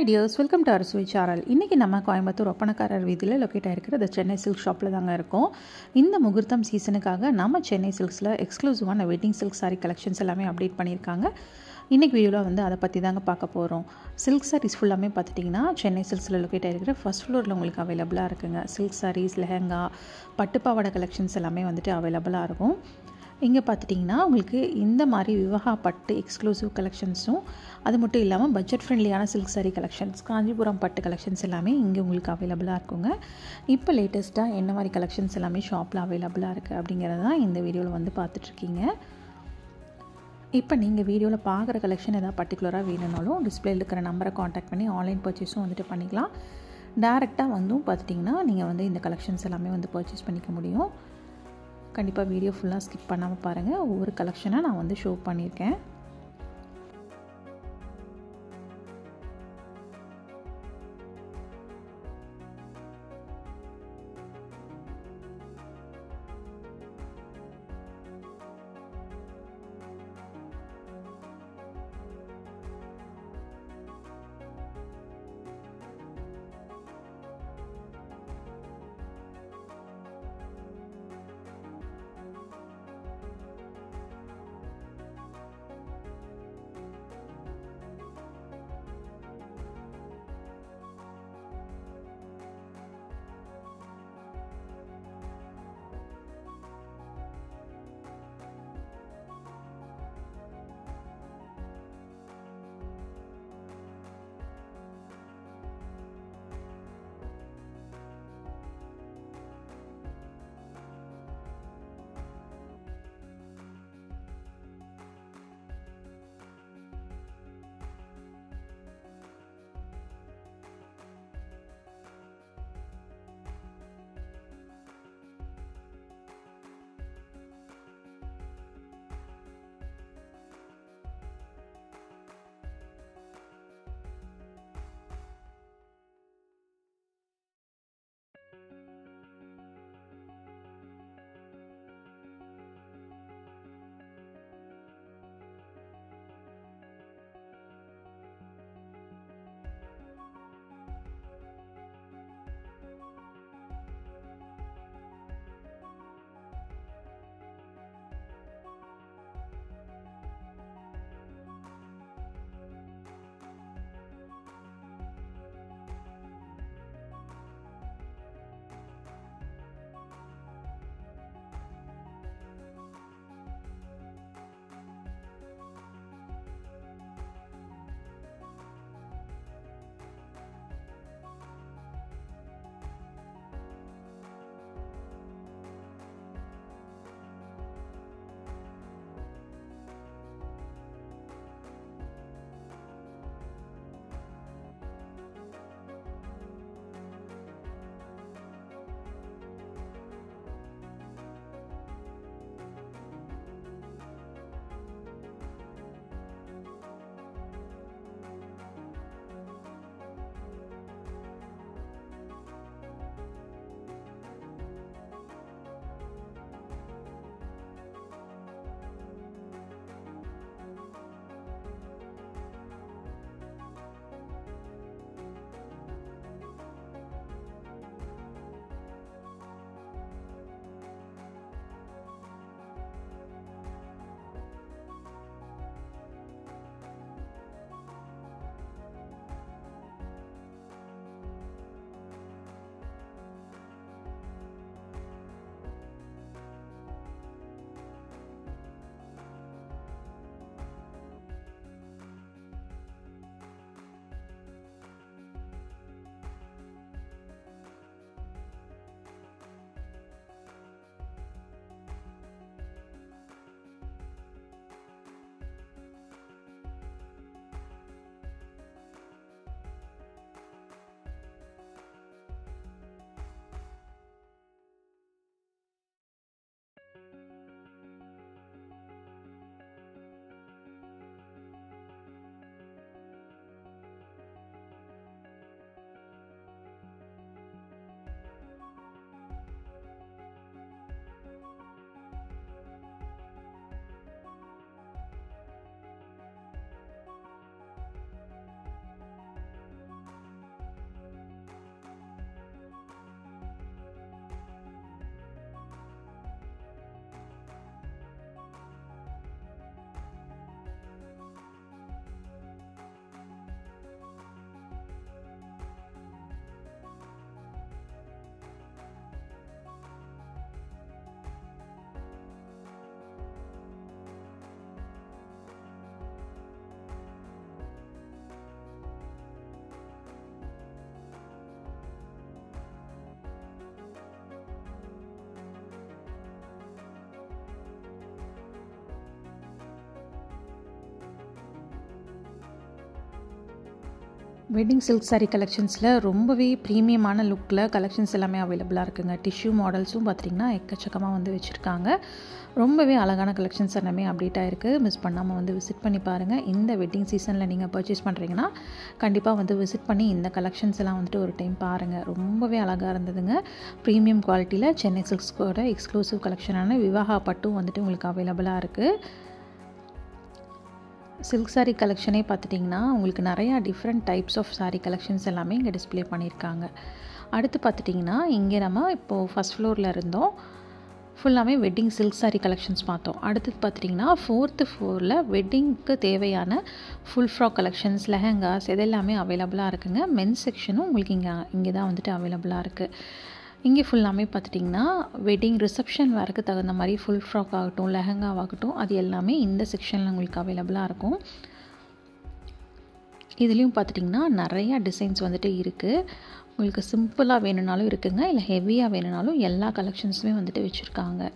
Hi dears, welcome to our Switch channel. இன்னைக்கு நம்ம கோயம்புத்தூர் ஒப்பனக்காரர் வீதியில் லொக்கேட் ஆகிருக்கிற இந்த சென்னை சில்க் ஷாப்பில் தாங்க இருக்கோம். இந்த முகூர்த்தம் சீசனுக்காக நம்ம சென்னை சில்க்ஸில் எக்ஸ்க்ளூசிவான வெட்டிங் சில்க் சாரீ கலெக்ஷன்ஸ் எல்லாமே அப்டேட் பண்ணியிருக்காங்க. இன்றைக்கி வீடியோவில் வந்து அதை பற்றி தாங்க பார்க்க போகிறோம். சில்க் சாரீஸ் ஃபுல்லாமே பார்த்துட்டிங்கன்னா சென்னை சில்க்ஸில் லொக்கேட் ஆகிருக்கிற ஃபர்ஸ்ட் ஃப்ளோரில் உங்களுக்கு அவைலபிளாக இருக்குங்க. சில்க் சாரீஸ், லெஹங்கா, பட்டுப்பாவாடை கலெக்ஷன்ஸ் எல்லாமே வந்துட்டு அவைலபிளாக இருக்கும். இங்கே பார்த்துட்டிங்கன்னா உங்களுக்கு இந்த மாதிரி விவாகா பட்டு எக்ஸ்க்ளூசிவ் கலெக்ஷன்ஸும் அது மட்டும் இல்லாமல் பட்ஜெட் ஃப்ரெண்ட்லியான சில்க் சாரீ கலெக்ஷன்ஸ், காஞ்சிபுரம் பட்டு கலெக்ஷன்ஸ் எல்லாமே இங்கே உங்களுக்கு அவைலபிளாக இருக்குங்க. இப்போ லேட்டஸ்ட்டாக என்ன மாதிரி கலெக்ஷன்ஸ் எல்லாமே ஷாப்பில் அவைலபிளாக இருக்குது அப்படிங்கிறது தான் இந்த வீடியோவில் வந்து பார்த்துட்ருக்கீங்க. இப்போ நீங்கள் வீடியோவில் பார்க்குற கலெக்ஷன் எதாவது பர்டிகுலராக வேணும்னாலும் டிஸ்பிளேயில் இருக்கிற நம்பரை காண்டாக்ட் பண்ணி ஆன்லைன் பர்ச்சேஸும் வந்துட்டு பண்ணிக்கலாம். டேரெக்டாக வந்தும் பார்த்துட்டிங்கன்னா நீங்கள் வந்து இந்த கலெக்ஷன்ஸ் எல்லாமே வந்து பர்ச்சேஸ் பண்ணிக்க முடியும். கண்டிப்பாக வீடியோ ஃபுல்லாக ஸ்கிப் பண்ணாமல் பாருங்கள். ஒவ்வொரு கலெக்ஷனாக நான் வந்து ஷோ பண்ணியிருக்கேன். வெட்டிங் சில்க் சாரீ கலெக்ஷன்ஸில் ரொம்பவே ப்ரீமியமான லுக்கில் கலெக்ஷன்ஸ் எல்லாமே அவைலபிளாக இருக்குங்க. டிஷ்யூ மாடல்ஸும் பார்த்திங்கன்னா எக்கச்சக்கமாக வந்து வச்சுருக்காங்க. ரொம்பவே அழகான கலெக்ஷன்ஸ் எல்லாமே அப்டேட் ஆகிருக்கு. மிஸ் பண்ணாமல் வந்து விசிட் பண்ணி பாருங்கள். இந்த வெட்டிங் சீசனில் நீங்கள் பர்ச்சேஸ் பண்ணுறீங்கன்னா கண்டிப்பாக வந்து விசிட் பண்ணி இந்த கலெக்ஷன்ஸ் எல்லாம் வந்துட்டு ஒரு டைம் பாருங்கள். ரொம்பவே அழகாக இருந்ததுங்க. ப்ரீமியம் குவாலிட்டியில் சென்னை சில்க்ஸோட எக்ஸ்க்ளூசிவ் கலெக்ஷனான விவாகா பட்டும் வந்துட்டு உங்களுக்கு அவைலபிளாக இருக்குது. சில்க் சாரீ கலெக்ஷனே பார்த்துட்டிங்கன்னா உங்களுக்கு நிறையா different types of sari collections எல்லாமே இங்கே டிஸ்ப்ளே பண்ணியிருக்காங்க. அடுத்து பார்த்துட்டிங்கன்னா இங்கே நம்ம இப்போது ஃபஸ்ட் ஃப்ளோரில் இருந்தோம். ஃபுல்லாகவே வெட்டிங் சில்க் சாரீ கலெக்ஷன்ஸ் பார்த்தோம். அடுத்தது பார்த்துட்டிங்கன்னா 4th ஃப்ளோரில் வெட்டிங்க்கு தேவையான ஃபுல் ஃப்ராக் கலெக்ஷன்ஸ், லெஹங்காஸ் இதெல்லாமே அவைலபிளாக இருக்குங்க. மென்ஸ் செக்ஷனும் உங்களுக்கு இங்கே தான் வந்துட்டு அவைலபிளாக இருக்குது. இங்கே ஃபுல்லாமே பார்த்துட்டிங்கன்னா வெட்டிங் ரிசப்ஷன் வேறுக்கு தகுந்த மாதிரி ஃபுல் ஃப்ராக் ஆகட்டும், லெஹங்காவாகட்டும் அது எல்லாமே இந்த செக்ஷனில் உங்களுக்கு அவைலபிளாக இருக்கும். இதுலேயும் பார்த்துட்டிங்கன்னா நிறையா டிசைன்ஸ் வந்துட்டு இருக்குது. உங்களுக்கு சிம்பிளாக வேணும்னாலும் இருக்குங்க, இல்லை ஹெவியாக வேணும்னாலும் எல்லா கலெக்ஷன்ஸுமே வந்துட்டு வச்சுருக்காங்க.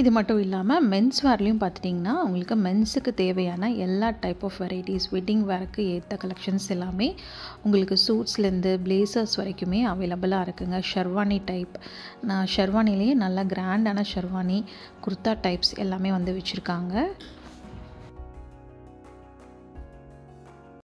இது மட்டும் இல்லாமல் மென்ஸ் வேர்லேயும் பார்த்துட்டிங்கன்னா உங்களுக்கு மென்ஸுக்கு தேவையான எல்லா டைப் ஆஃப் வெரைட்டிஸ், வெட்டிங் வேருக்கு ஏற்ற கலெக்ஷன்ஸ் எல்லாமே உங்களுக்கு சூட்ஸ்லேருந்து பிளேசர்ஸ் வரைக்குமே அவைலபிளாக இருக்குங்க. ஷெர்வானி டைப், ஷெர்வானிலேயே நல்ல கிராண்டான ஷெர்வானி, குர்தா டைப்ஸ் எல்லாமே வந்து வச்சுருக்காங்க.